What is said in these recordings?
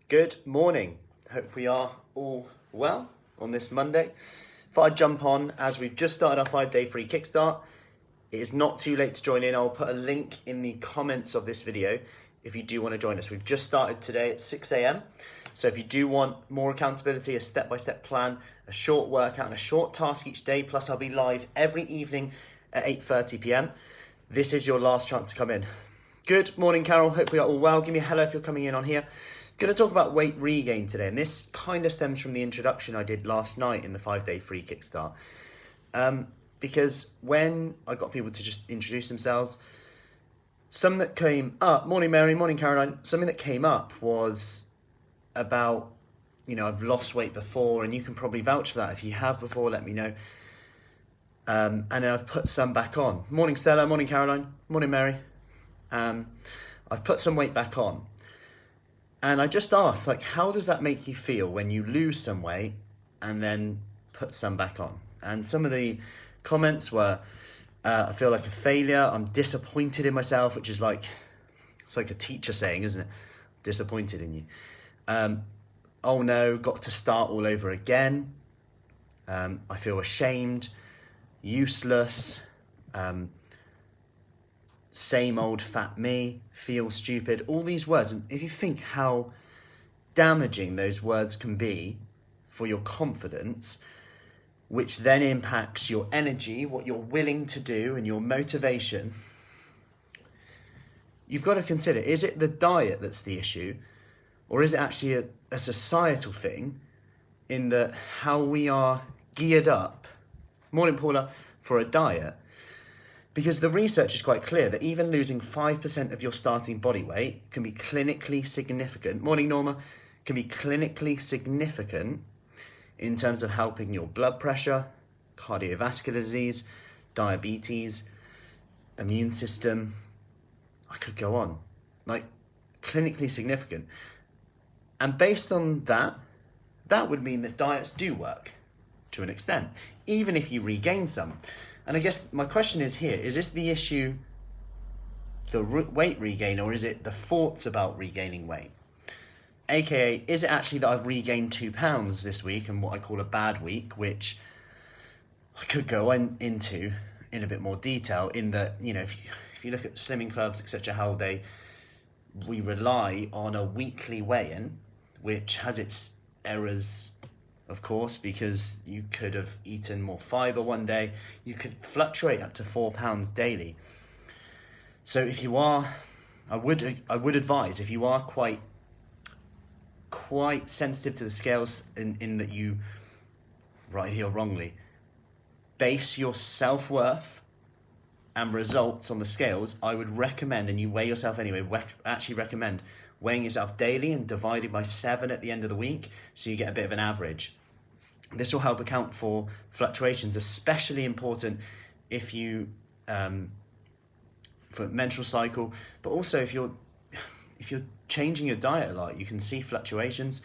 Good morning. Hope we are all well on this Monday. Thought I'd jump on as we've just started our 5-day free kickstart. It is not too late to join in. I'll put a link in the comments of this video if you do want to join us. We've just started today at 6 a.m. So if you do want more accountability, a step-by-step plan, a short workout and a short task each day, plus I'll be live every evening at 8:30 p.m. This is your last chance to come in. Good morning, Carol. Hope we are all well. Give me a hello if you're coming in on here. Going to talk about weight regain today, and this kind of stems from the introduction I did last night in the 5-day free kickstart. Because when I got people to just introduce themselves, some that came up, morning Mary, morning Caroline, something that came up was about, I've lost weight before, and you can probably vouch for that. If you have before, let me know. And then I've put some back on. Morning Stella, morning Caroline, morning Mary. I've put some weight back on. And I just asked, how does that make you feel when you lose some weight and then put some back on? And some of the comments were, I feel like a failure. I'm disappointed in myself, which is it's like a teacher saying, isn't it? Disappointed in you. Oh no, got to start all over again. I feel ashamed, useless, same old fat me, feel stupid, all these words. And if you think how damaging those words can be for your confidence, which then impacts your energy, what you're willing to do and your motivation, you've got to consider, is it the diet that's the issue? Or is it actually a societal thing in that how we are geared up, morning Paula, for a diet? Because the research is quite clear that even losing 5% of your starting body weight can be clinically significant. Morning, Norma. Can be clinically significant in terms of helping your blood pressure, cardiovascular disease, diabetes, immune system. I could go on. Clinically significant. And based on that, that would mean that diets do work to an extent, even if you regain some. And I guess my question is here, is this the issue, the weight regain, or is it the thoughts about regaining weight? AKA, is it actually that I've regained 2 pounds this week and what I call a bad week, which I could go into in a bit more detail in that, if you look at slimming clubs, etc., how we rely on a weekly weigh-in, which has its errors, of course, because you could have eaten more fibre one day. You could fluctuate up to 4 pounds daily. So if you are, I would advise, if you are quite sensitive to the scales in that you, rightly or wrongly, base your self-worth and results on the scales, I would recommend, and you weigh yourself anyway, actually recommend weighing yourself daily and divided by 7 at the end of the week, so you get a bit of an average. This will help account for fluctuations, especially important if you, for menstrual cycle, but also if you're changing your diet a lot, you can see fluctuations.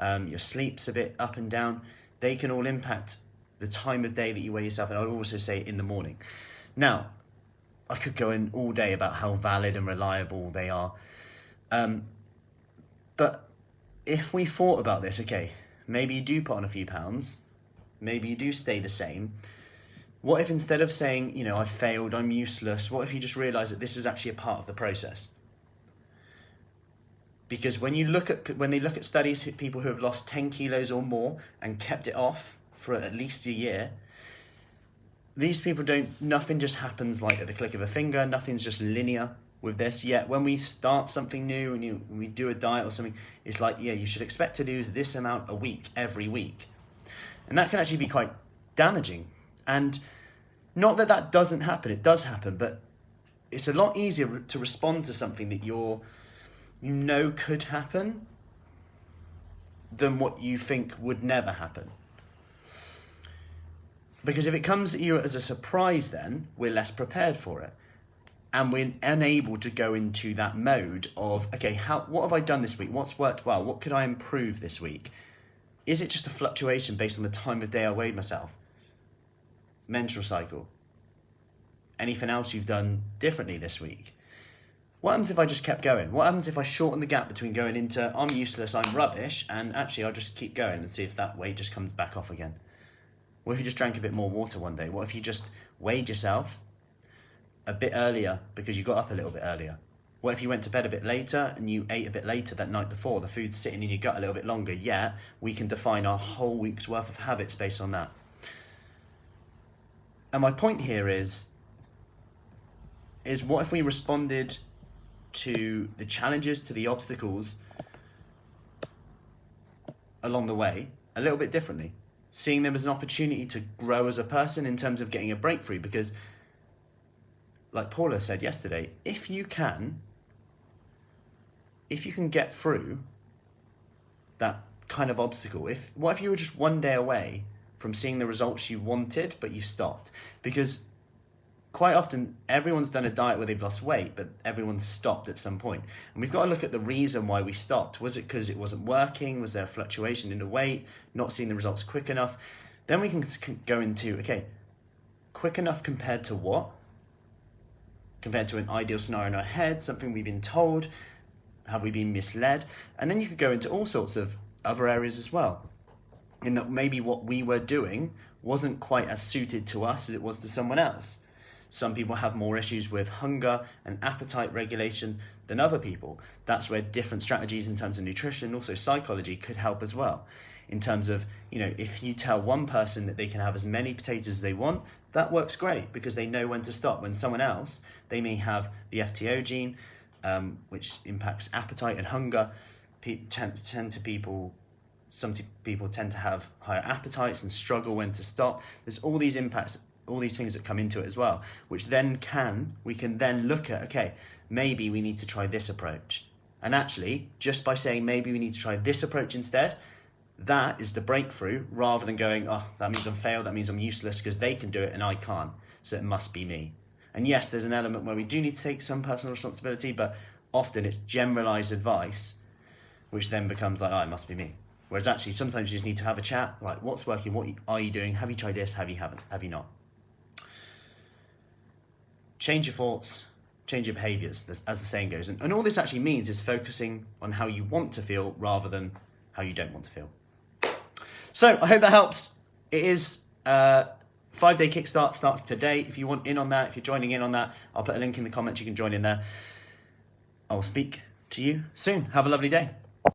Your sleep's a bit up and down. They can all impact the time of day that you weigh yourself, and I would also say in the morning. Now, I could go in all day about how valid and reliable they are. But if we thought about this, okay, maybe you do put on a few pounds, maybe you do stay the same. What if instead of saying, I failed, I'm useless, what if you just realise that this is actually a part of the process? Because when they look at studies, people who have lost 10 kilos or more and kept it off for at least a year, these people nothing just happens at the click of a finger, nothing's just linear with this. Yet when we start something new and when we do a diet or something, it's you should expect to lose this amount a week, every week. And that can actually be quite damaging. And not that doesn't happen, it does happen, but it's a lot easier to respond to something that could happen than what you think would never happen. Because if it comes at you as a surprise, then we're less prepared for it. And we're unable to go into that mode of, okay, what have I done this week? What's worked well? What could I improve this week? Is it just a fluctuation based on the time of day I weighed myself? Menstrual cycle? Anything else you've done differently this week? what happens if I just kept going? What happens if I shorten the gap between going into I'm useless, I'm rubbish, and actually I'll just keep going and see if that weight just comes back off again? What if you just drank a bit more water one day? What if you just weighed yourself a bit earlier because you got up a little bit earlier? What if you went to bed a bit later and you ate a bit later that night before? The food's sitting in your gut a little bit longer, yet we can define our whole week's worth of habits based on that. And my point here is what if we responded to the challenges, to the obstacles along the way a little bit differently, seeing them as an opportunity to grow as a person in terms of getting a breakthrough? Because like Paula said yesterday, if you can get through that kind of obstacle, what if you were just one day away from seeing the results you wanted, but you stopped? Because quite often, everyone's done a diet where they've lost weight, but everyone's stopped at some point. And we've got to look at the reason why we stopped. Was it because it wasn't working? Was there a fluctuation in the weight? Not seeing the results quick enough? Then we can go into, okay, quick enough compared to what? Compared to an ideal scenario in our head, something we've been told, have we been misled? And then you could go into all sorts of other areas as well, in that maybe what we were doing wasn't quite as suited to us as it was to someone else. Some people have more issues with hunger and appetite regulation than other people. That's where different strategies in terms of nutrition, also psychology, could help as well. In terms of, if you tell one person that they can have as many potatoes as they want, that works great because they know when to stop. When someone else, they may have the FTO gene, which impacts appetite and hunger. Some people tend to have higher appetites and struggle when to stop. There's all these impacts, all these things that come into it as well, which then we can then look at, okay, maybe we need to try this approach. And actually, just by saying maybe we need to try this approach instead, that is the breakthrough, rather than going, oh, that means I'm failed, that means I'm useless because they can do it and I can't, so it must be me. And yes, there's an element where we do need to take some personal responsibility, but often it's generalized advice, which then becomes like, oh, it must be me. Whereas actually, sometimes you just need to have a chat, like, what's working, what are you doing, have you tried this, have you not? Change your thoughts, change your behaviours, as the saying goes. And all this actually means is focusing on how you want to feel rather than how you don't want to feel. So I hope that helps. It is 5-day kickstart, starts today. If you want in on that, if you're joining in on that, I'll put a link in the comments. You can join in there. I will speak to you soon. Have a lovely day.